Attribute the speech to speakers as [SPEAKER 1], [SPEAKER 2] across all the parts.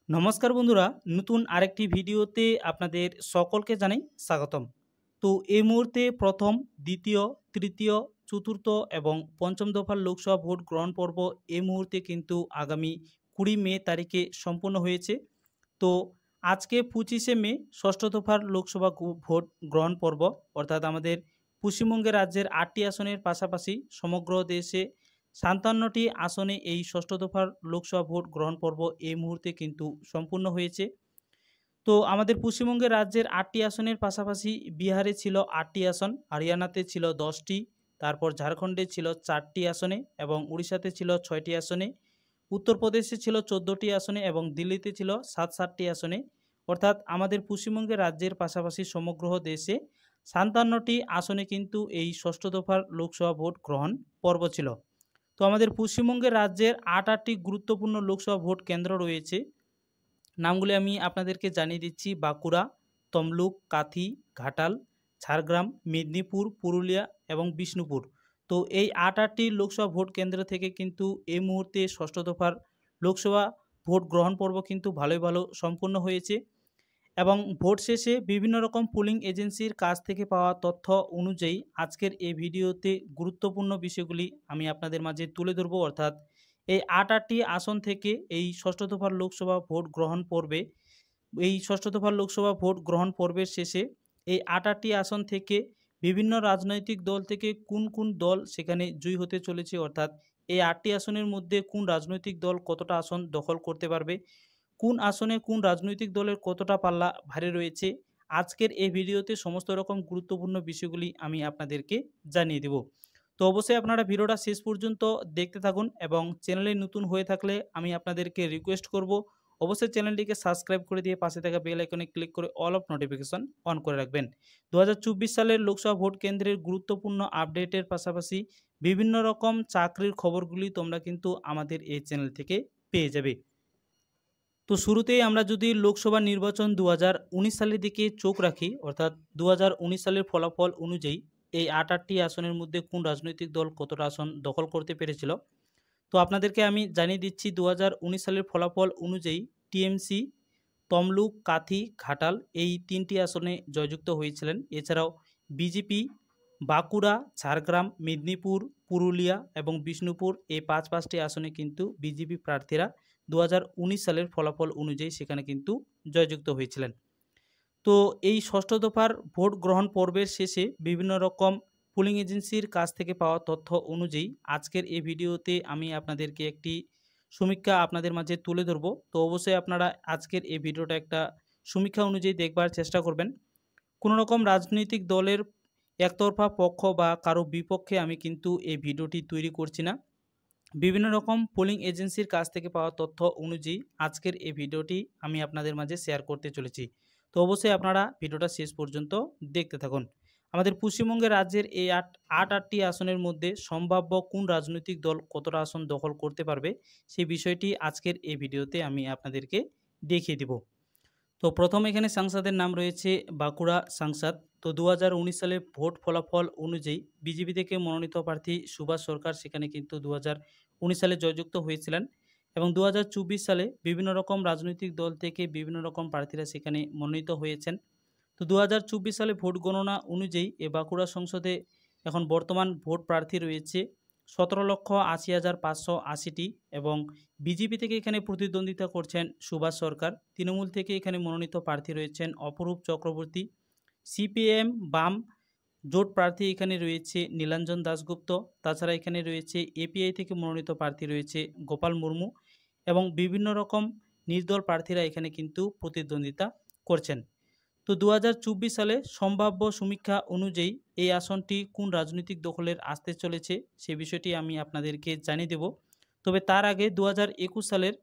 [SPEAKER 1] নমস্কার বন্ধুরা, নতুন আরেকটি ভিডিওতে আপনাদের সকলকে জানাই স্বাগতম। তো এই মুহূর্তে প্রথম, দ্বিতীয়, তৃতীয়, চতুর্থ এবং পঞ্চম দফার লোকসভা ভোট গ্রহণ পর্ব এই মুহূর্তে কিন্তু আগামী 20 মে তারিখে সম্পন্ন হয়েছে। তো আজকে 25শে মে ষষ্ঠ দফার লোকসভা ভোট গ্রহণ পর্ব, অর্থাৎ আমাদের পশ্চিমবঙ্গের রাজ্যের 8টি আসনের পাশাপাশি সমগ্র দেশে 57টি আসনে এই ষষ্ঠ দফার লোকসভা ভোট গ্রহণ পর্ব এই মুহূর্তে কিন্তু সম্পূর্ণ হয়েছে। তো আমাদের পশ্চিমবঙ্গের রাজ্যের 8টি আসনের পাশাপাশি বিহারে ছিল 8টি আসন, হরিয়ানাতে ছিল 10টি, তারপর ঝাড়খণ্ডে ছিল 4টি আসনে এবং উড়িষ্যাতে ছিল 6টি আসনে, উত্তরপ্রদেশে ছিল 14টি আসনে এবং দিল্লিতে ছিল 7টি আসনে। অর্থাৎ আমাদের পশ্চিমবঙ্গের রাজ্যের পাশাপাশি সমগ্র দেশে 57টি আসনে কিন্তু এই ষষ্ঠ দফার লোকসভা ভোট গ্রহণ পর্ব ছিল। তো আমাদের পশ্চিমবঙ্গের রাজ্যের 8টি গুরুত্বপূর্ণ লোকসভা ভোট কেন্দ্র রয়েছে। নামগুলি আমি আপনাদেরকে জানিয়ে দিচ্ছি: বাঁকুড়া, তমলুক, কাঁথি, ঘাটাল, ঝাড়গ্রাম, মেদিনীপুর, পুরুলিয়া এবং বিষ্ণুপুর। তো এই 8টি লোকসভা ভোট কেন্দ্র থেকে কিন্তু এই মুহূর্তে ষষ্ঠ দফার লোকসভা ভোট গ্রহণ পর্ব কিন্তু ভালোই ভালো সম্পূর্ণ হয়েছে এবং ভোট শেষে বিভিন্ন রকম পোলিং এজেন্সির কাছ থেকে পাওয়া তথ্য অনুযায়ী আজকের এই ভিডিওতে গুরুত্বপূর্ণ বিষয়গুলি আমি আপনাদের মাঝে তুলে ধরব। অর্থাৎ এই 8টি আসন থেকে এই ষষ্ঠ দফার লোকসভা ভোট গ্রহণ পর্বে ষষ্ঠ দফার লোকসভা ভোট গ্রহণ পর্বের শেষে এই 8টি আসন থেকে বিভিন্ন রাজনৈতিক দল থেকে কোন কোন দল সেখানে জয়ী হতে চলেছে, অর্থাৎ এই 8টি আসনের মধ্যে কোন রাজনৈতিক দল কতটা আসন দখল করতে পারবে, কোন আসনে কোন রাজনৈতিক দলের কতটা পাল্লা ভারী রয়েছে, আজকের এই ভিডিওতে সমস্ত রকম গুরুত্বপূর্ণ বিষয়গুলি আমি আপনাদেরকে জানিয়ে দেব। তো অবশ্যই আপনারা ভিডিওটা শেষ পর্যন্ত দেখতে থাকুন এবং চ্যানেলে নতুন হয়ে থাকলে আমি আপনাদেরকে রিকোয়েস্ট করব অবশ্যই চ্যানেলটিকে সাবস্ক্রাইব করে দিয়ে পাশে থাকা বেল আইকনে ক্লিক করে অল অফ নোটিফিকেশন অন করে রাখবেন। 2024 সালের লোকসভা ভোট কেন্দ্রের গুরুত্বপূর্ণ আপডেটের পাশাপাশি বিভিন্ন রকম চাকরির খবরগুলি তোমরা কিন্তু আমাদের এই চ্যানেল থেকে পেয়ে যাবে। তো শুরুতেই আমরা যদি লোকসভা নির্বাচন 2019 সালের দিকে চোখ রাখি, অর্থাৎ 2019 সালের ফলাফল অনুযায়ী এই 8টি আসনের মধ্যে কোন রাজনৈতিক দল কতটা আসন দখল করতে পেরেছিল, তো আপনাদেরকে আমি জানিয়ে দিচ্ছি 2019 সালের ফলাফল অনুযায়ী টিএমসি তমলুক, কাঁথি, ঘাটাল এই 3টি আসনে জয়যুক্ত হয়েছিলেন। এছাড়াও বিজেপি বাঁকুড়া, ঝাড়গ্রাম, মেদিনীপুর, পুরুলিয়া এবং বিষ্ণুপুর এই 5টি আসনে কিন্তু বিজেপি প্রার্থীরা 2019 সালের ফলাফল অনুযায়ী সেখানে কিন্তু জয়যুক্ত হয়েছিলেন। তো এই ষষ্ঠ দফার ভোট গ্রহণ পর্বের শেষে বিভিন্ন রকম পোলিং এজেন্সির কাছ থেকে পাওয়া তথ্য অনুযায়ী আজকের এই ভিডিওতে আমি আপনাদেরকে একটি সমীক্ষা আপনাদের মাঝে তুলে ধরব। তো অবশ্যই আপনারা আজকের এই ভিডিওটা একটা সমীক্ষা অনুযায়ী দেখবার চেষ্টা করবেন। কোনো রকম রাজনৈতিক দলের একতরফা পক্ষ বা কারো বিপক্ষে আমি কিন্তু এই ভিডিওটি তৈরি করছি না। বিভিন্ন রকম পোলিং এজেন্সির কাছ থেকে পাওয়া তথ্য অনুযায়ী আজকের এই ভিডিওটি আমি আপনাদের মাঝে শেয়ার করতে চলেছি। তো অবশ্যই আপনারা ভিডিওটা শেষ পর্যন্ত দেখতে থাকুন। আমাদের পশ্চিমবঙ্গের রাজ্যের এই আটটি আসনের মধ্যে সম্ভাব্য কোন রাজনৈতিক দল কতটা আসন দখল করতে পারবে সেই বিষয়টি আজকের এই ভিডিওতে আমি আপনাদেরকে দেখিয়ে দেব। তো প্রথম এখানে সাংসদের নাম রয়েছে বাঁকুড়া সাংসদ। তো 2019 সালে ভোট ফলাফল অনুযায়ী বিজেপি থেকে মনোনীত প্রার্থী সুভাষ সরকার সেখানে কিন্তু 2019 সালে জয়যুক্ত হয়েছিলেন এবং 2024 সালে বিভিন্ন রকম রাজনৈতিক দল থেকে বিভিন্ন রকম প্রার্থীরা সেখানে মনোনীত হয়েছেন। তো 2024 সালে ভোট গণনা অনুযায়ী এ বাঁকুড়া সংসদে এখন বর্তমান ভোট প্রার্থী রয়েছে 17,80,580টি এবং বিজেপি থেকে এখানে প্রতিদ্বন্দ্বিতা করছেন সুভাষ সরকার। তৃণমূল থেকে এখানে মনোনীত প্রার্থী রয়েছেন অপরূপ চক্রবর্তী। সিপিএম বাম জোট প্রার্থী এখানে রয়েছে নীলাঞ্জন দাশগুপ্ত। তাছাড়া এখানে রয়েছে এপিআই থেকে মনোনীত প্রার্থী রয়েছে গোপাল মুর্মু এবং বিভিন্ন রকম নির্দল প্রার্থীরা এখানে কিন্তু প্রতিদ্বন্দ্বিতা করছেন। তো 2024 সালে সম্ভাব্য সমীক্ষা অনুযায়ী এই আসনটি কোন রাজনৈতিক দখলের আসতে চলেছে সে বিষয়টি আমি আপনাদেরকে জানিয়ে দেব। তবে তার আগে 2021 সালের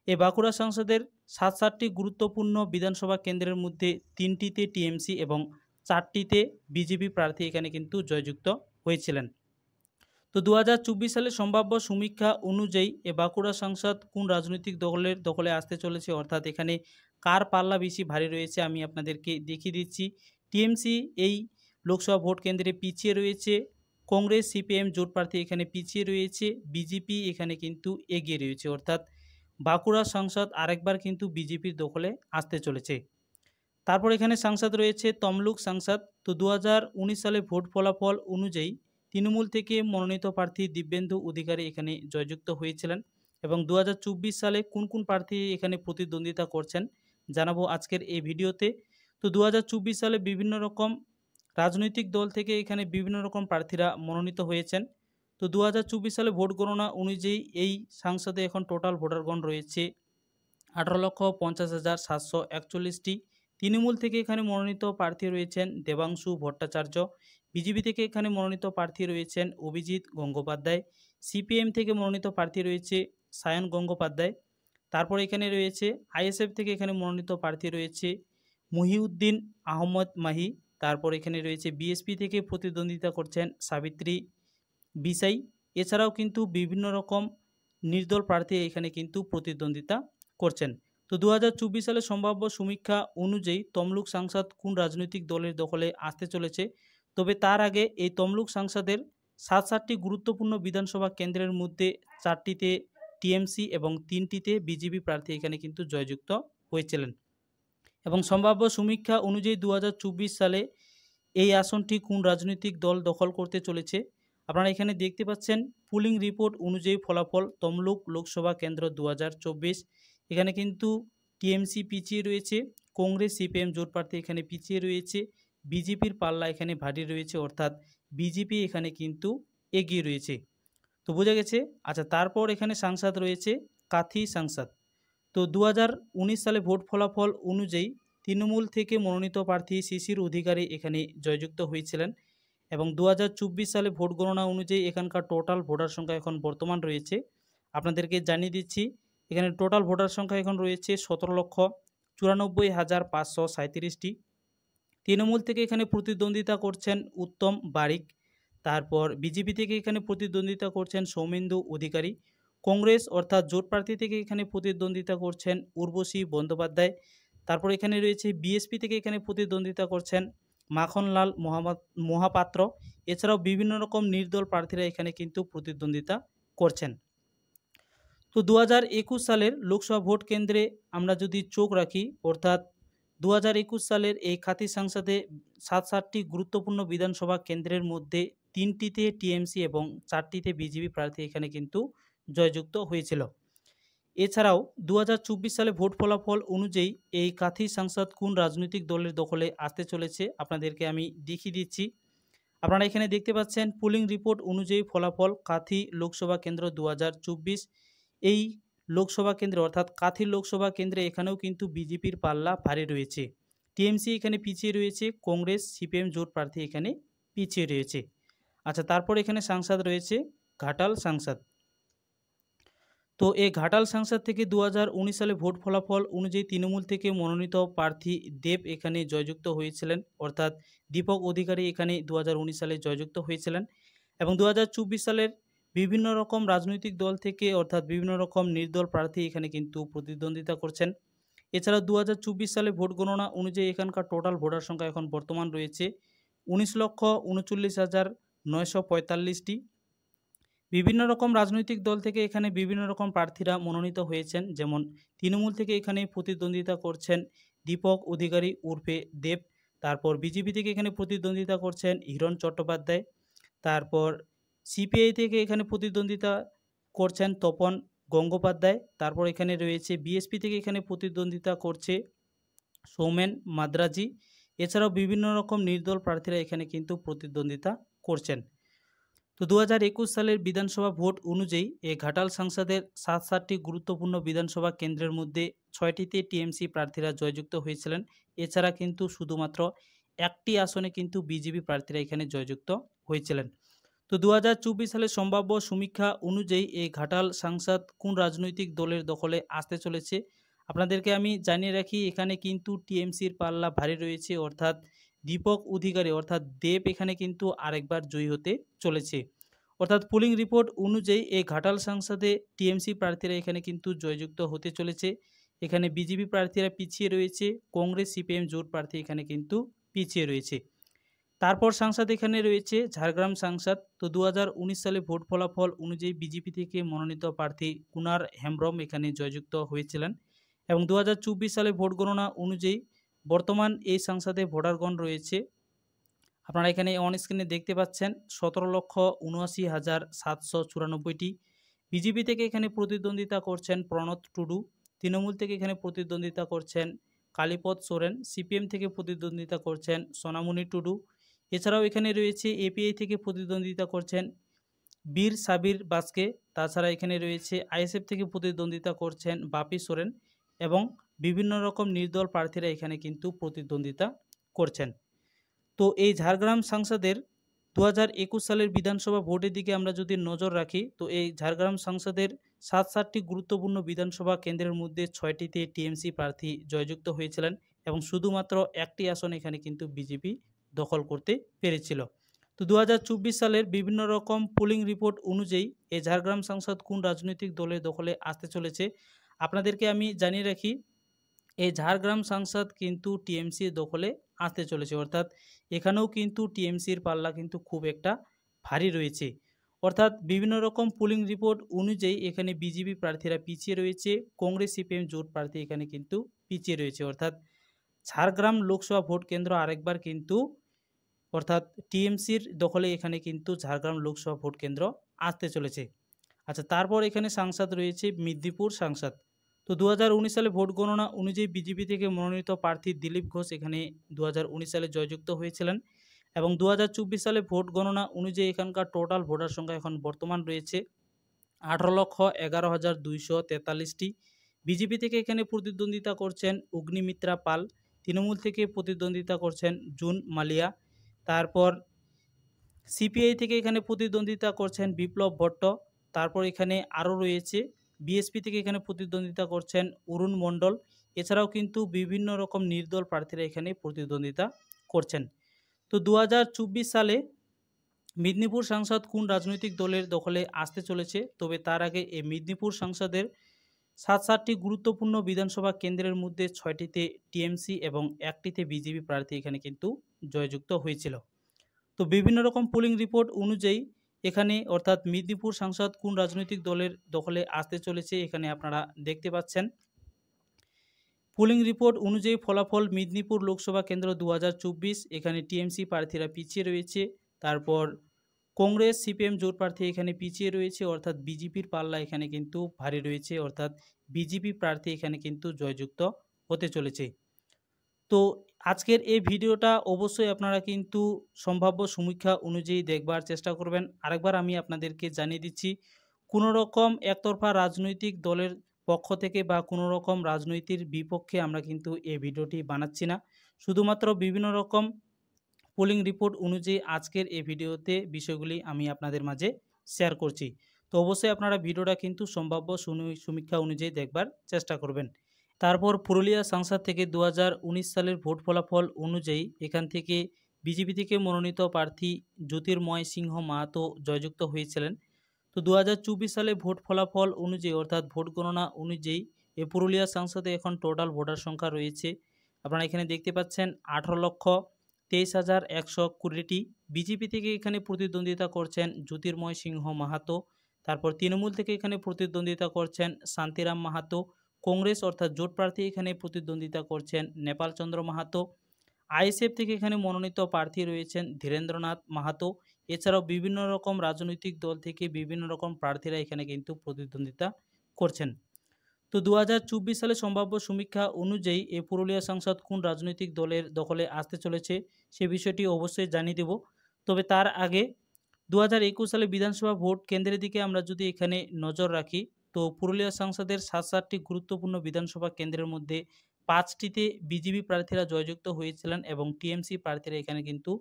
[SPEAKER 1] এই বাঁকুড়া সংসদের 7টি গুরুত্বপূর্ণ বিধানসভা কেন্দ্রের মধ্যে 3টিতে টিএমসি এবং 4টিতে বিজেপি প্রার্থী এখানে কিন্তু জয়যুক্ত হয়েছিলেন। তো 2024 সালে সম্ভাব্য সমীক্ষা অনুযায়ী এ বাঁকুড়া সংসদ কোন রাজনৈতিক দখলে আসতে চলেছে, অর্থাৎ এখানে কার পাল্লা বেশি ভারী রয়েছে আমি আপনাদেরকে দেখিয়ে দিচ্ছি। টিএমসি এই লোকসভা ভোট কেন্দ্রে পিছিয়ে রয়েছে, কংগ্রেস সিপিএম জোট প্রার্থী এখানে পিছিয়ে রয়েছে, বিজেপি এখানে কিন্তু এগিয়ে রয়েছে। অর্থাৎ বাঁকুড়ার সাংসদ আরেকবার কিন্তু বিজেপির দখলে আসতে চলেছে। তারপর এখানে সাংসদ রয়েছে তমলুক সাংসদ। তো 2019 সালে ভোট ফলাফল অনুযায়ী তৃণমূল থেকে মনোনীত প্রার্থী দিব্যেন্দু অধিকারী এখানে জয়যুক্ত হয়েছিলেন এবং 2024 সালে কোন কোন প্রার্থী এখানে প্রতিদ্বন্দ্বিতা করছেন জানাবো আজকের এই ভিডিওতে। তো 2024 সালে বিভিন্ন রকম রাজনৈতিক দল থেকে এখানে বিভিন্ন রকম প্রার্থীরা মনোনীত হয়েছেন। তো 2024 সালে ভোট গণনা অনুযায়ী এই সংসদে এখন টোটাল ভোটারগণ রয়েছে 18,50,741টি। তৃণমূল থেকে এখানে মনোনীত প্রার্থী রয়েছেন দেবাংশু ভট্টাচার্য। বিজেপি থেকে এখানে মনোনীত প্রার্থী রয়েছেন অভিজিৎ গঙ্গোপাধ্যায়। সিপিএম থেকে মনোনীত প্রার্থী রয়েছে সায়ন গঙ্গোপাধ্যায়। তারপর এখানে রয়েছে আইএসএফ থেকে এখানে মনোনীত প্রার্থী রয়েছে মহিউদ্দিন আহমদ মাহি। তারপর এখানে রয়েছে বিএসপি থেকে প্রতিদ্বন্দ্বিতা করছেন সাবিত্রী বিসাই। এছাড়াও কিন্তু বিভিন্ন রকম নির্দল প্রার্থী এখানে কিন্তু প্রতিদ্বন্দ্বিতা করছেন। তো 2024 সালে সম্ভাব্য সমীক্ষা অনুযায়ী তমলুক সাংসদ কোন রাজনৈতিক দলের দখলে আসতে চলেছে, তবে তার আগে এই তমলুক সাংসদের 7টি গুরুত্বপূর্ণ বিধানসভা কেন্দ্রের মধ্যে 4টিতে টিএমসি এবং 3টিতে বিজেপি প্রার্থী এখানে কিন্তু জয়যুক্ত হয়েছিলেন এবং সম্ভাব্য সমীক্ষা অনুযায়ী 2024 সালে এই আসনটি কোন রাজনৈতিক দল দখল করতে চলেছে। আপনারা এখানে দেখতে পাচ্ছেন পুলিং রিপোর্ট অনুযায়ী ফলাফল তমলুক লোকসভা কেন্দ্র 2024। এখানে কিন্তু টিএমসি পিছিয়ে রয়েছে, কংগ্রেস সিপিএম জোট প্রার্থী এখানে পিছিয়ে রয়েছে, বিজেপির পাল্লা এখানে ভারী রয়েছে, অর্থাৎ বিজেপি এখানে কিন্তু এগিয়ে রয়েছে। তো বোঝা গেছে। আচ্ছা, তারপর এখানে সাংসদ রয়েছে কাথি সাংসদ। তো 2019 সালে ভোট ফলাফল অনুযায়ী তৃণমূল থেকে মনোনীত প্রার্থী শিশির অধিকারী এখানে জয়যুক্ত হয়েছিলেন এবং 2024 সালে ভোট গণনা অনুযায়ী এখানকার টোটাল ভোটার সংখ্যা এখন বর্তমান রয়েছে, আপনাদেরকে জানিয়ে দিচ্ছি, এখানে টোটাল ভোটার সংখ্যা এখন রয়েছে 17,94,537টি। তৃণমূল থেকে এখানে প্রতিদ্বন্দ্বিতা করছেন উত্তম বারিক। তারপর বিজেপি থেকে এখানে প্রতিদ্বন্দ্বিতা করছেন সৌমেন্দু অধিকারী। কংগ্রেস অর্থাৎ জোট প্রার্থী থেকে এখানে প্রতিদ্বন্দ্বিতা করছেন উর্বশী বন্দ্যোপাধ্যায়। তারপর এখানে রয়েছে বিএসপি থেকে এখানে প্রতিদ্বন্দ্বিতা করছেন মাখনলাল মহাপাত্র। এছাড়াও বিভিন্ন রকম নির্দল প্রার্থীরা এখানে কিন্তু প্রতিদ্বন্দ্বিতা করছেন। তো 2021 সালের লোকসভা ভোট কেন্দ্রে আমরা যদি চোখ রাখি, অর্থাৎ 2021 সালের এই খাতি সংসদে 7টি গুরুত্বপূর্ণ বিধানসভা কেন্দ্রের মধ্যে 3টিতে টিএমসি এবং 4টিতে বিজেপি প্রার্থী এখানে কিন্তু জয়যুক্ত হয়েছিল। এছাড়াও 2024 সালে ভোট ফলাফল অনুযায়ী এই কাথি সংসদ কোন রাজনৈতিক দলের দখলে আসতে চলেছে আপনাদেরকে আমি দেখিয়ে দিচ্ছি। আপনারা এখানে দেখতে পাচ্ছেন পোলিং রিপোর্ট অনুযায়ী ফলাফল কাথি লোকসভা কেন্দ্র 2024। এই লোকসভা কেন্দ্রে অর্থাৎ কাথি লোকসভা কেন্দ্রে এখানেও কিন্তু বিজেপির পাল্লা ভারী রয়েছে, টিএমসি এখানে পিছিয়ে রয়েছে, কংগ্রেস সিপিএম জোট প্রার্থী এখানে পিছিয়ে রয়েছে। আচ্ছা, তারপর এখানে সাংসদ রয়েছে ঘাটাল সাংসদ। তো এই ঘাটাল সাংসদ থেকে 2019 সালে ভোট ফলাফল অনুযায়ী তৃণমূল থেকে মনোনীত প্রার্থী দেব এখানে জয়যুক্ত হয়েছিলেন, অর্থাৎ দীপক অধিকারী এখানে 2019 সালে জয়যুক্ত হয়েছিলেন এবং 2024 সালের বিভিন্ন রকম রাজনৈতিক দল থেকে অর্থাৎ বিভিন্ন রকম নির্দল প্রার্থী এখানে কিন্তু প্রতিদ্বন্দ্বিতা করছেন। এছাড়া 2024 সালে ভোট গণনা অনুযায়ী এখানকার টোটাল ভোটার সংখ্যা এখন বর্তমান রয়েছে 19,39,945টি। বিভিন্ন রকম রাজনৈতিক দল থেকে এখানে বিভিন্ন রকম প্রার্থীরা মনোনীত হয়েছেন, যেমন তৃণমূল থেকে এখানে প্রতিদ্বন্দ্বিতা করছেন দীপক অধিকারী উর্ফে দেব। তারপর বিজেপি থেকে এখানে প্রতিদ্বন্দ্বিতা করছেন হিরণ চট্টোপাধ্যায়। তারপর সিপিআই থেকে এখানে প্রতিদ্বন্দ্বিতা করছেন তপন গঙ্গোপাধ্যায়। তারপর এখানে রয়েছে বিএসপি থেকে এখানে প্রতিদ্বন্দ্বিতা করছে সৌমেন মাদ্রাজি। এছাড়াও বিভিন্ন রকম নির্দল প্রার্থীরা এখানে কিন্তু প্রতিদ্বন্দ্বিতা করছেন। তো 2021 সালের বিধানসভা ভোট অনুযায়ী এই ঘাটাল সংসদের 7টি গুরুত্বপূর্ণ বিধানসভা কেন্দ্রের মধ্যে 6টিতে টিএমসি প্রার্থীরা জয়যুক্ত হয়েছিলেন। এছাড়া কিন্তু শুধুমাত্র একটি আসনে কিন্তু বিজেপি প্রার্থীরা এখানে জয়যুক্ত হয়েছিলেন। তো 2024 সালের সম্ভাব্য সমীক্ষা অনুযায়ী এই ঘাটাল সংসদ কোন রাজনৈতিক দলের দখলে আসতে চলেছে আপনাদেরকে আমি জানিয়ে রাখি, এখানে কিন্তু টিএমসির পাল্লা ভারী রয়েছে, অর্থাৎ দীপক অধিকারী অর্থাৎ দেব এখানে কিন্তু আরেকবার জয়ী হতে চলেছে। অর্থাৎ পোলিং রিপোর্ট অনুযায়ী এই ঘাটাল সংসদে টিএমসি প্রার্থীরা এখানে কিন্তু জয়যুক্ত হতে চলেছে। এখানে বিজেপি প্রার্থীরা পিছিয়ে রয়েছে, কংগ্রেস সিপিএম জোট প্রার্থী এখানে কিন্তু পিছিয়ে রয়েছে। তারপর সাংসদ এখানে রয়েছে ঝাড়গ্রাম সাংসদ। তো 2019 সালে ভোট ফলাফল অনুযায়ী বিজেপি থেকে মনোনীত প্রার্থী কুনার হেমব্রম এখানে জয়যুক্ত হয়েছিলেন এবং 2024 সালে ভোট গণনা অনুযায়ী বর্তমান এই সংসদে ভোটারগণ রয়েছে, আপনারা এখানে অন স্ক্রিনে দেখতে পাচ্ছেন, 17,79,794টি। বিজেপি থেকে এখানে প্রতিদ্বন্দ্বিতা করছেন প্রণত টুডু, তৃণমূল থেকে এখানে প্রতিদ্বন্দ্বিতা করছেন কালীপদ সোরেন, সিপিএম থেকে প্রতিদ্বন্দ্বিতা করছেন সোনামণি টুডু। এছাড়াও এখানে রয়েছে এপিআই থেকে প্রতিদ্বন্দ্বিতা করছেন বীর সাবির বাসকে। তাছাড়া এখানে রয়েছে আইএসএফ থেকে প্রতিদ্বন্দ্বিতা করছেন বাপি সোরেন এবং বিভিন্ন রকম নির্দল প্রার্থীরা এখানে কিন্তু প্রতিদ্বন্দ্বিতা করছেন। তো এই ঝাড়গ্রাম সংসদের 2021 সালের বিধানসভা ভোটের দিকে আমরা যদি নজর রাখি, তো এই ঝাড়গ্রাম সংসদের 7টি গুরুত্বপূর্ণ বিধানসভা কেন্দ্রের মধ্যে 6টিতে টিএমসি প্রার্থী জয়যুক্ত হয়েছিলেন এবং শুধুমাত্র একটি আসন এখানে কিন্তু বিজেপি দখল করতে পেরেছিল। তো 2024 সালের বিভিন্ন রকম পোলিং রিপোর্ট অনুযায়ী এই ঝাড়গ্রাম সংসদ কোন রাজনৈতিক দলের দখলে আসতে চলেছে আপনাদেরকে আমি জানিয়ে রাখি, এই ঝাড়গ্রাম সংসদ কিন্তু টিএমসির দখলে আসতে চলেছে, অর্থাৎ এখানেও কিন্তু টিএমসির পাল্লা কিন্তু খুব একটা ভারী রয়েছে। অর্থাৎ বিভিন্ন রকম পোলিং রিপোর্ট অনুযায়ী এখানে বিজেপি প্রার্থীরা পিছিয়ে রয়েছে, কংগ্রেস সিপিএম জোট প্রার্থী এখানে কিন্তু পিছিয়ে রয়েছে। অর্থাৎ ঝাড়গ্রাম লোকসভা ভোট কেন্দ্র আরেকবার কিন্তু অর্থাৎ টিএমসির দখলে এখানে কিন্তু ঝাড়গ্রাম লোকসভা ভোট কেন্দ্র আসতে চলেছে। আচ্ছা, তারপর এখানে সাংসদ রয়েছে মেদিনীপুর সাংসদ। তো 2019 সালে ভোট গণনা অনুযায়ী বিজেপি থেকে মনোনীত প্রার্থী দিলীপ ঘোষ এখানে 2019 সালে জয়যুক্ত হয়েছিলেন এবং 2024 সালে ভোট গণনা অনুযায়ী এখানকার টোটাল ভোটার সংখ্যা এখন বর্তমান রয়েছে 18,11,243টি। বিজেপি থেকে এখানে প্রতিদ্বন্দ্বিতা করছেন অগ্নিমিত্রা পাল, তৃণমূল থেকে প্রতিদ্বন্দ্বিতা করছেন জুন মালিয়া, তারপর সিপিআই থেকে এখানে প্রতিদ্বন্দ্বিতা করছেন বিপ্লব ভট্ট, তারপর এখানে আরও রয়েছে বিএসপি থেকে এখানে প্রতিদ্বন্দ্বিতা করছেন অরুণ মণ্ডল। এছাড়াও কিন্তু বিভিন্ন রকম নির্দল প্রার্থীরা এখানে প্রতিদ্বন্দ্বিতা করছেন। তো 2024 সালে মেদিনীপুর সংসদ কোন রাজনৈতিক দলের দখলে আসতে চলেছে, তবে তার আগে এই মেদিনীপুর সংসদের 7টি গুরুত্বপূর্ণ বিধানসভা কেন্দ্রের মধ্যে 6টিতে টিএমসি এবং একটিতে বিজেপি প্রার্থী এখানে কিন্তু জয়যুক্ত হয়েছিল। তো বিভিন্ন রকম পোলিং রিপোর্ট অনুযায়ী এখানে অর্থাৎ মেদিনীপুর সংসদ কোন রাজনৈতিক দলের দখলে আসতে চলেছে এখানে আপনারা দেখতে পাচ্ছেন। পোলিং রিপোর্ট অনুযায়ী ফলাফল মেদিনীপুর লোকসভা কেন্দ্র 2024 এখানে টিএমসি প্রার্থীরা পিছিয়ে রয়েছে, তারপর কংগ্রেস সিপিএম জোট প্রার্থী এখানে পিছিয়ে রয়েছে, অর্থাৎ বিজেপির পাল্লা এখানে কিন্তু ভারী রয়েছে, অর্থাৎ বিজেপি প্রার্থী এখানে কিন্তু জয়যুক্ত হতে চলেছে। তো আজকের এই ভিডিওটা অবশ্যই আপনারা কিন্তু সম্ভাব্য সমীক্ষা অনুযায়ী দেখবার চেষ্টা করবেন। আরেকবার আমি আপনাদেরকে জানিয়ে দিচ্ছি, কোনো রকম একতরফা রাজনৈতিক দলের পক্ষ থেকে বা কোনো রকম রাজনৈতিক বিপক্ষে আমরা কিন্তু এই ভিডিওটি বানাচ্ছি না, শুধুমাত্র বিভিন্ন রকম পোলিং রিপোর্ট অনুযায়ী আজকের এই ভিডিওতে বিষয়গুলি আমি আপনাদের মাঝে শেয়ার করছি। তো অবশ্যই আপনারা ভিডিওটা কিন্তু সম্ভাব্য সমীক্ষা অনুযায়ী দেখবার চেষ্টা করবেন। তারপর পুরুলিয়া সংসদ থেকে 2019 সালের ভোট ফলাফল অনুযায়ী এখান থেকে বিজেপি থেকে মনোনীত প্রার্থী জ্যোতির্ময় সিংহ মাহাতো জয়যুক্ত হয়েছিলেন। তো 2024 সালে ভোট ফলাফল অনুযায়ী অর্থাৎ ভোট গণনা অনুযায়ী এই পুরুলিয়া সংসদে এখন টোটাল ভোটার সংখ্যা রয়েছে, আপনারা এখানে দেখতে পাচ্ছেন 18,23,120টি। বিজেপি থেকে এখানে প্রতিদ্বন্দ্বিতা করছেন জ্যোতির্ময় সিংহ মাহাতো, তারপর তৃণমূল থেকে এখানে প্রতিদ্বন্দ্বিতা করছেন শান্তিরাম মাহাতো, কংগ্রেস অর্থাৎ জোট প্রার্থী এখানে প্রতিদ্বন্দ্বিতা করছেন নেপাল চন্দ্র মাহাতো, আইএসএফ থেকে এখানে মনোনীত প্রার্থী রয়েছেন ধীরেন্দ্রনাথ মাহাতো। এছাড়াও বিভিন্ন রকম রাজনৈতিক দল থেকে বিভিন্ন রকম প্রার্থীরা এখানে কিন্তু প্রতিদ্বন্দ্বিতা করছেন। তো 2024 সালে সম্ভাব্য সমীক্ষা অনুযায়ী এই পুরুলিয়া সংসদ কোন রাজনৈতিক দলের দখলে আসতে চলেছে সে বিষয়টি অবশ্যই জানিয়ে দেব। তবে তার আগে 2021 সালে বিধানসভা ভোট কেন্দ্রের দিকে আমরা যদি এখানে নজর রাখি, তো পুরুলিয়া সংসদের 7টি গুরুত্বপূর্ণ বিধানসভা কেন্দ্রের মধ্যে 5টিতে বিজেপি প্রার্থীরা জয়যুক্ত হয়েছিলেন এবং টিএমসি প্রার্থীরা এখানে কিন্তু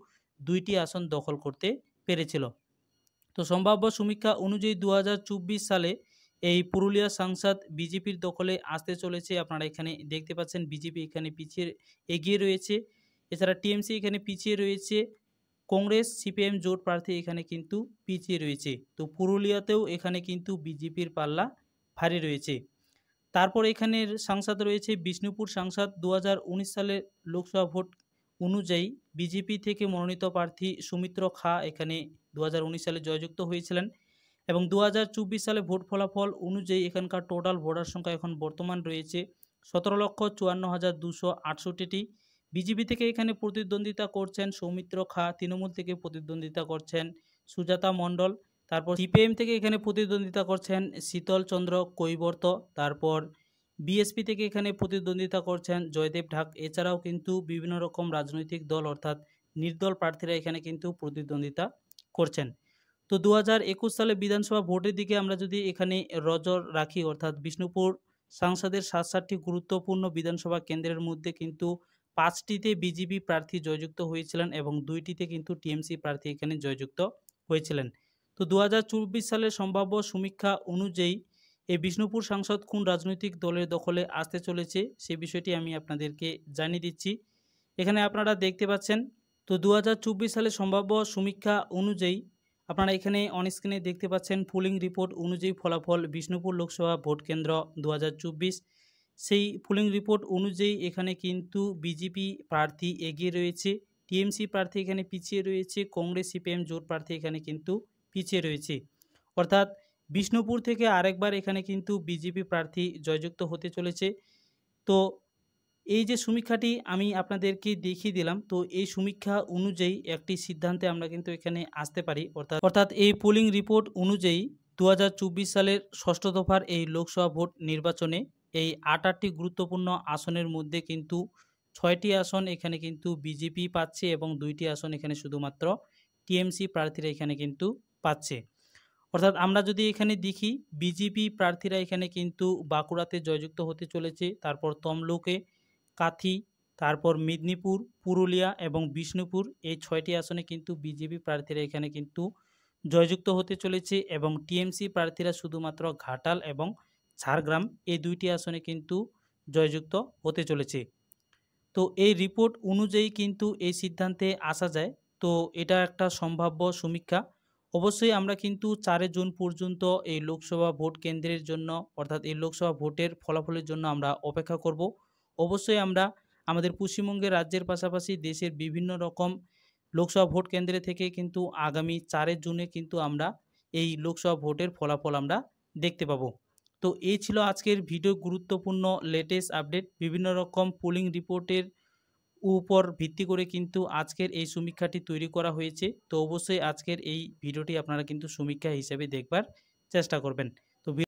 [SPEAKER 1] 2টি আসন দখল করতে পেরেছিল। তো সম্ভাব্য সমীক্ষা অনুযায়ী 2024 সালে এই পুরুলিয়া সংসদ বিজেপির দখলে আসতে চলেছে, আপনারা এখানে দেখতে পাচ্ছেন বিজেপি এখানে এগিয়ে রয়েছে, এছাড়া টিএমসি এখানে পিছিয়ে রয়েছে, কংগ্রেস সিপিএম জোট প্রার্থী এখানে কিন্তু পিছিয়ে রয়েছে। তো পুরুলিয়াতেও এখানে কিন্তু বিজেপির পাল্লা ভারী রয়েছে। তারপর এখানের সাংসদ রয়েছে বিষ্ণুপুর সাংসদ। 2019 সালে লোকসভা ভোট অনুযায়ী বিজেপি থেকে মনোনীত প্রার্থী সৌমিত্র খা এখানে 2019 সালে জয়যুক্ত হয়েছিলেন এবং 2024 সালে ভোট ফলাফল অনুযায়ী এখানকার টোটাল ভোটার সংখ্যা এখন বর্তমান রয়েছে 17,54,268টি। বিজেপি থেকে এখানে প্রতিদ্বন্দ্বিতা করছেন সৌমিত্র খা, তৃণমূল থেকে প্রতিদ্বন্দ্বিতা করছেন সুজাতা মণ্ডল, তারপর সিপিএম থেকে এখানে প্রতিদ্বন্দ্বিতা করছেন শীতল চন্দ্র কৈবর্ত, তারপর বিএসপি থেকে এখানে প্রতিদ্বন্দ্বিতা করছেন জয়দেব ঢাক। এছাড়াও কিন্তু বিভিন্ন রকম রাজনৈতিক দল অর্থাৎ নির্দল প্রার্থীরা এখানে কিন্তু প্রতিদ্বন্দ্বিতা করছেন। তো 2021 সালে বিধানসভা ভোটের দিকে আমরা যদি এখানে নজর রাখি অর্থাৎ বিষ্ণুপুর সাংসদের 7টি গুরুত্বপূর্ণ বিধানসভা কেন্দ্রের মধ্যে কিন্তু 5টিতে বিজেপি প্রার্থী জয়যুক্ত হয়েছিলেন এবং 2টিতে কিন্তু টিএমসি প্রার্থী এখানে জয়যুক্ত হয়েছিলেন। তো 2024 সালের সম্ভাব্য সমীক্ষা অনুযায়ী এই বিষ্ণুপুর সাংসদ কোন রাজনৈতিক দলের দখলে আসতে চলেছে সে বিষয়টি আমি আপনাদেরকে জানিয়ে দিচ্ছি। এখানে আপনারা দেখতে পাচ্ছেন। তো 2024 সালে সম্ভাব্য সমীক্ষা অনুযায়ী আপনারা এখানে অন স্ক্রিনে দেখতে পাচ্ছেন পুলিং রিপোর্ট অনুযায়ী ফলাফল বিষ্ণুপুর লোকসভা ভোট কেন্দ্র 2024। সেই পুলিং রিপোর্ট অনুযায়ী এখানে কিন্তু বিজেপি প্রার্থী এগিয়ে রয়েছে, টিএমসি প্রার্থী এখানে পিছিয়ে রয়েছে, কংগ্রেস সিপিএম জোট প্রার্থী এখানে কিন্তু পিছিয়ে রয়েছে। অর্থাৎ বিষ্ণুপুর থেকে আরেকবার এখানে কিন্তু বিজেপি প্রার্থী জয়যুক্ত হতে চলেছে। তো এই যে সমীক্ষাটি আমি আপনাদেরকে দেখিয়ে দিলাম, তো এই সমীক্ষা অনুযায়ী একটি সিদ্ধান্তে আমরা কিন্তু এখানে আসতে পারি। অর্থাৎ এই পোলিং রিপোর্ট অনুযায়ী 2024 সালের ষষ্ঠ দফার এই লোকসভা ভোট নির্বাচনে এই 8টি গুরুত্বপূর্ণ আসনের মধ্যে কিন্তু 6টি আসন এখানে কিন্তু বিজেপি পাচ্ছে এবং 2টি আসন এখানে শুধুমাত্র টিএমসি প্রার্থীরা এখানে কিন্তু পাচ্ছে। অর্থাৎ আমরা যদি এখানে দেখি বিজেপি প্রার্থীরা এখানে কিন্তু বাঁকুড়াতে জয়যুক্ত হতে চলেছে, তারপর তমলুকে, কাথি, তারপর মেদিনীপুর, পুরুলিয়া এবং বিষ্ণুপুর এই 6টি আসনে কিন্তু বিজেপি প্রার্থীরা এখানে কিন্তু জয়যুক্ত হতে চলেছে এবং টিএমসি প্রার্থীরা শুধুমাত্র ঘাটাল এবং ঝাড়গ্রাম এই 2টি আসনে কিন্তু জয়যুক্ত হতে চলেছে। তো এই রিপোর্ট অনুযায়ী কিন্তু এই সিদ্ধান্তে আসা যায়। তো এটা একটা সম্ভাব্য সমীক্ষা। অবশ্যই আমরা কিন্তু 4 জুন পর্যন্ত এই লোকসভা ভোট কেন্দ্রের জন্য অর্থাৎ এই লোকসভা ভোটের ফলাফলের জন্য আমরা অপেক্ষা করব। অবশ্যই আমরা আমাদের পশ্চিমবঙ্গের রাজ্যের পাশাপাশি দেশের বিভিন্ন রকম লোকসভা ভোট কেন্দ্রে থেকে কিন্তু আগামী 4 জুনে কিন্তু আমরা এই লোকসভা ভোটের ফলাফল আমরা দেখতে পাবো। তো এই ছিল আজকের ভিডিও গুরুত্বপূর্ণ লেটেস্ট আপডেট। বিভিন্ন রকম পোলিং রিপোর্টের উপর ভিত্তি করে কিন্তু আজকের এই সমীক্ষাটি তৈরি করা হয়েছে। তো অবশ্যই আজকের এই ভিডিওটি আপনারা কিন্তু সমীক্ষা হিসেবে দেখবার চেষ্টা করবেন।